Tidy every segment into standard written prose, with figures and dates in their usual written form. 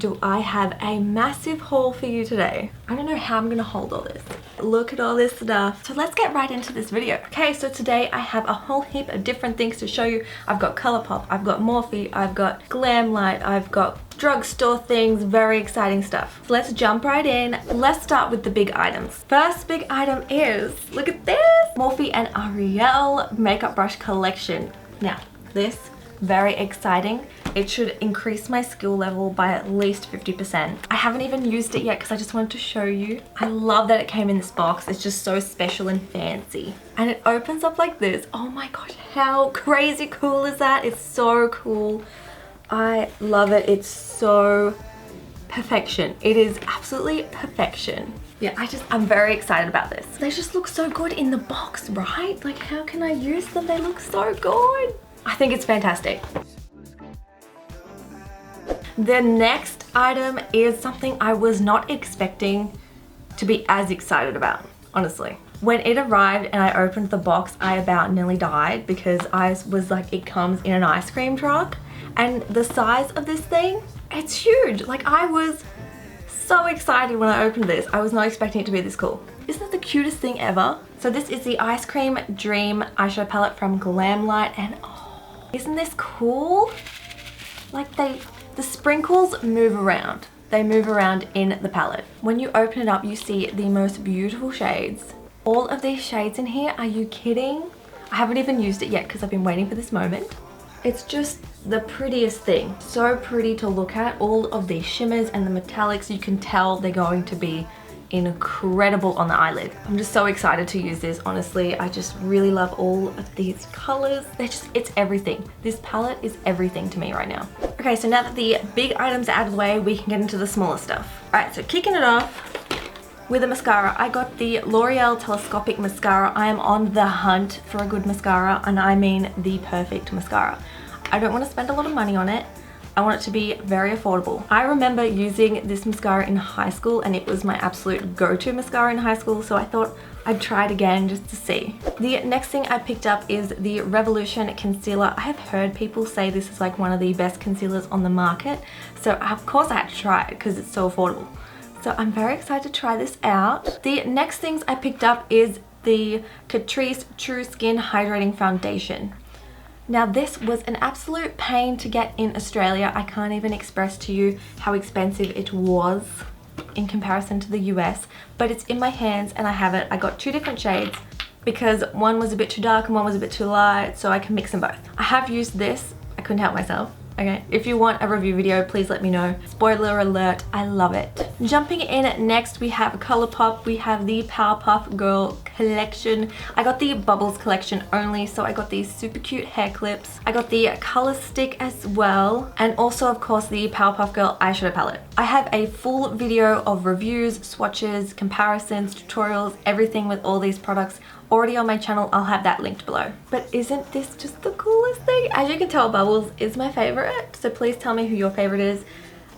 do I have a massive haul for you today. I don't know how I'm gonna hold all this. Look at all this stuff. So let's get right into this video. Okay, so today I have a whole heap of different things to show you. I've got Colourpop, I've got Morphe, I've got Glamlite, I've got drugstore things, very exciting stuff. So let's jump right in. Let's start with the big items. First big item is, look at this, Morphe and Ariel makeup brush collection. Now, this, very exciting. It should increase my skill level by at least 50%. I haven't even used it yet because I just wanted to show you. I love that it came in this box. It's just so special and fancy. And it opens up like this. Oh my gosh, how crazy cool is that? It's so cool. I love it. It's so perfection. It is absolutely perfection. Yeah, I'm very excited about this. They just look so good in the box, right? Like, how can I use them? They look so good. I think it's fantastic. The next item is something I was not expecting to be as excited about, honestly. When it arrived and I opened the box, I about nearly died because I was like, it comes in an ice cream truck. And the size of this thing, it's huge. Like, I was so excited when I opened this. I was not expecting it to be this cool. Isn't it the cutest thing ever? So this is the Ice Cream Dream eyeshadow palette from Glamlite, and oh, isn't this cool? Like, the sprinkles move around. They move around in the palette. When you open it up, you see the most beautiful shades. All of these shades in here, are you kidding? I haven't even used it yet because I've been waiting for this moment. It's just the prettiest thing. So pretty to look at. All of these shimmers and the metallics, you can tell they're going to be incredible on the eyelid. I'm just so excited to use this, honestly. I just really love all of these colors. It's everything. This palette is everything to me right now. Okay, so now that the big items are out of the way, we can get into the smaller stuff. All right, so kicking it off with a mascara. I got the Loreal Telescopic mascara. I am on the hunt for a good mascara, and I mean the perfect mascara. I don't want to spend a lot of money on it. I want it to be very affordable. I remember using this mascara in high school, and it was my absolute go-to mascara in high school, so I thought I'd try it again just to see. The next thing I picked up is the Revolution Concealer. I have heard people say this is like one of the best concealers on the market, so of course I had to try it because it's so affordable. So I'm very excited to try this out. The next things I picked up is the Catrice True Skin Hydrating Foundation. Now, this was an absolute pain to get in Australia. I can't even express to you how expensive it was in comparison to the US, but it's in my hands and I have it. I got two different shades because one was a bit too dark and one was a bit too light, so I can mix them both. I have used this. I couldn't help myself. Okay, if you want a review video, please let me know. Spoiler alert, I love it. Jumping in next, we have Colourpop. We have the Powerpuff Girl collection. I got the Bubbles collection only, so I got these super cute hair clips. I got the color stick as well, and also of course the Powerpuff Girl eyeshadow palette. I have a full video of reviews, swatches, comparisons, tutorials, everything with all these products already on my channel. I'll have that linked below. But isn't this just the coolest thing? As you can tell, Bubbles is my favorite, so please tell me who your favorite is.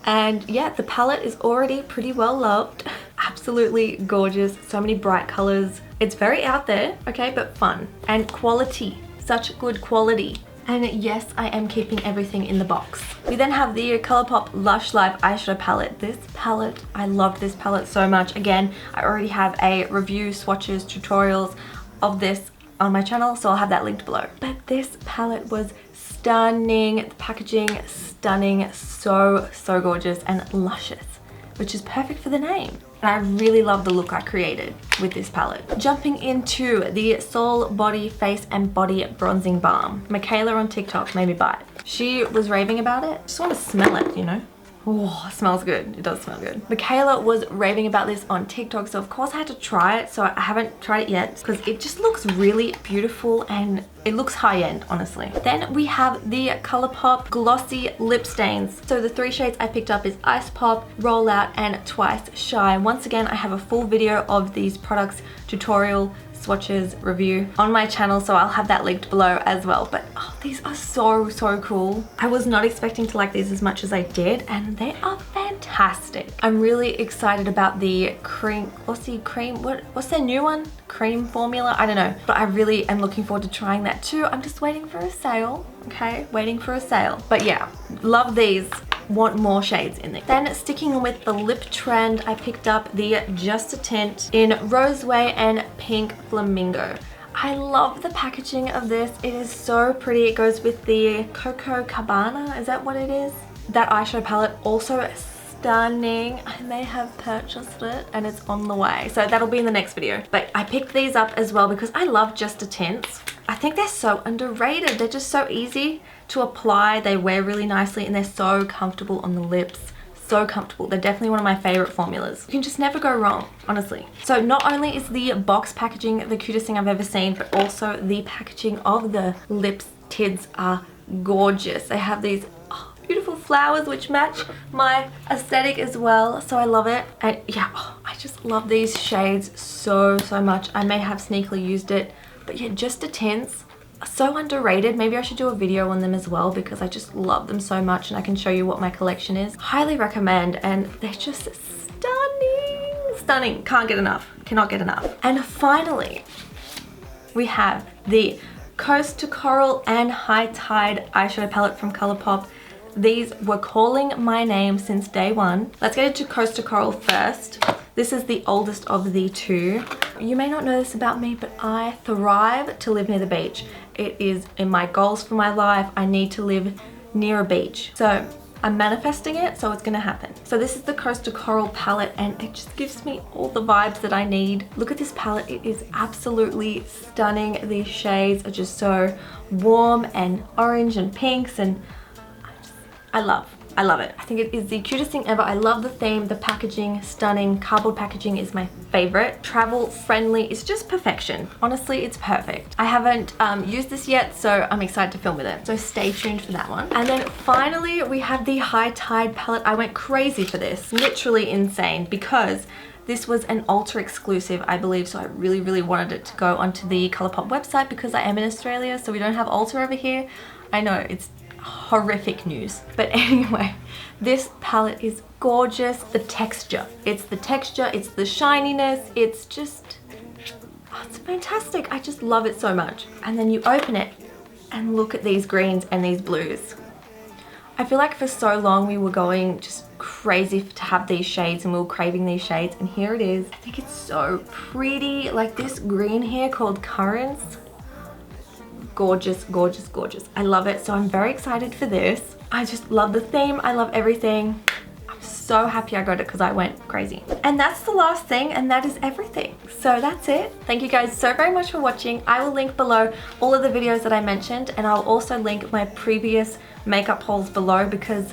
And yeah, the palette is already pretty well loved. Absolutely gorgeous. So many bright colors. It's very out there, okay, but fun. And quality. Such good quality. And yes, I am keeping everything in the box. We then have the Colourpop Lush Live eyeshadow palette. This palette, I loved this palette so much. Again, I already have a review, swatches, tutorials of this on my channel, so I'll have that linked below. But this palette was stunning. The packaging, stunning. So gorgeous and luscious, which is perfect for the name. And I really love the look I created with this palette. Jumping into the Sol Body Face and Body Bronzing Balm. Michaela on TikTok made me buy it. She was raving about it. Just want to smell it, you know? Oh, it smells good. It does smell good. Michaela was raving about this on TikTok, so of course I had to try it. So I haven't tried it yet because it just looks really beautiful and it looks high-end, honestly. Then we have the Colourpop Glossy Lip Stains. So the three shades I picked up is Ice Pop, Roll Out, and Twice Shy. Once again, I have a full video of these products, tutorial, swatches, review on my channel, so I'll have that linked below as well. But oh, these are so cool. I was not expecting to like these as much as I did, and they are fantastic. I'm really excited about the Glossy cream, what's their new one? Cream formula? I don't know, but I really am looking forward to trying that too. I'm just waiting for a sale, okay? Waiting for a sale. But yeah, love these. want more shades in there. Then sticking with the lip trend, I picked up the Just a Tint in Roseway and Pink Flamingo. I love the packaging of this. It is so pretty. It goes with the Coco Cabana, is that what it is? That eyeshadow palette, also stunning. I may have purchased it and it's on the way, so that'll be in the next video. But I picked these up as well because I love Just a Tints. I think they're so underrated. They're just so easy to apply. They wear really nicely and they're so comfortable on the lips. So comfortable. They're definitely one of my favorite formulas. You can just never go wrong, honestly. So not only is the box packaging the cutest thing I've ever seen, but also the packaging of the lips tids are gorgeous. They have these beautiful flowers which match my aesthetic as well, so I love it. And yeah, I just love these shades so much. I may have sneakily used it, but yeah, Just a Tints, so underrated. Maybe I should do a video on them as well because I just love them so much and I can show you what my collection is. Highly recommend, and they're just stunning. Can't get enough, cannot get enough. And finally, we have the Coast to Coral and High Tide eyeshadow palette from Colourpop. These were calling my name since day one. Let's get into Coast to Coral first. This is the oldest of the two. You may not know this about me, but I thrive to live near the beach. It is in my goals for my life. I need to live near a beach. So I'm manifesting it, so it's gonna happen. So this is the Coast to Coral palette and it just gives me all the vibes that I need. Look at this palette, it is absolutely stunning. These shades are just so warm and orange and pinks, and I love it. I think it is the cutest thing ever. I love the theme, the packaging, stunning. Cardboard packaging is my favorite. Travel friendly, it's just perfection. Honestly, it's perfect. I haven't used this yet, so I'm excited to film with it. So stay tuned for that one. And then finally, we have the High Tide palette. I went crazy for this, literally insane, because this was an Ulta exclusive, I believe, so I really wanted it to go onto the Colourpop website because I am in Australia, so we don't have Ulta over here. I know, it's horrific news, but anyway, this palette is gorgeous. The texture, it's the shininess, it's just, it's fantastic. I just love it so much. And then you open it and look at these greens and these blues. I feel like for so long we were going just crazy to have these shades and we were craving these shades, and here it is. I think it's so pretty. Like this green here called Currents, gorgeous. I love it, so I'm very excited for this. I just love the theme, I love everything. I'm so happy I got it because I went crazy. And that's the last thing, and that is everything. So that's it. Thank you guys so very much for watching. I will link below all of the videos that I mentioned, and I'll also link my previous makeup hauls below because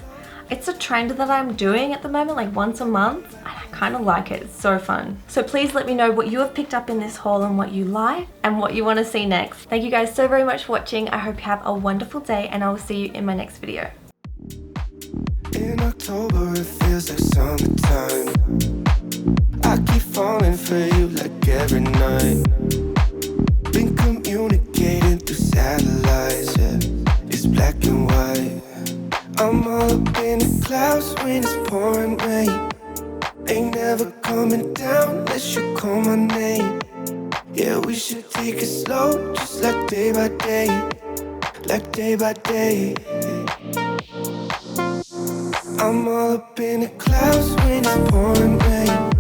it's a trend that I'm doing at the moment, like once a month. I kind of like it, it's so fun. So please let me know what you have picked up in this haul and what you like and what you want to see next. Thank you guys so very much for watching. I hope you have a wonderful day and I will see you in my next video. In October it feels like summertime. I keep falling for you like every night. Been communicating through satellites, yeah. It's black and white. I'm all up in the clouds when it's pouring rain. Ain't never coming down unless you call my name. Yeah, we should take it slow, just like day by day. Like day by day. I'm all up in the clouds when it's pouring rain.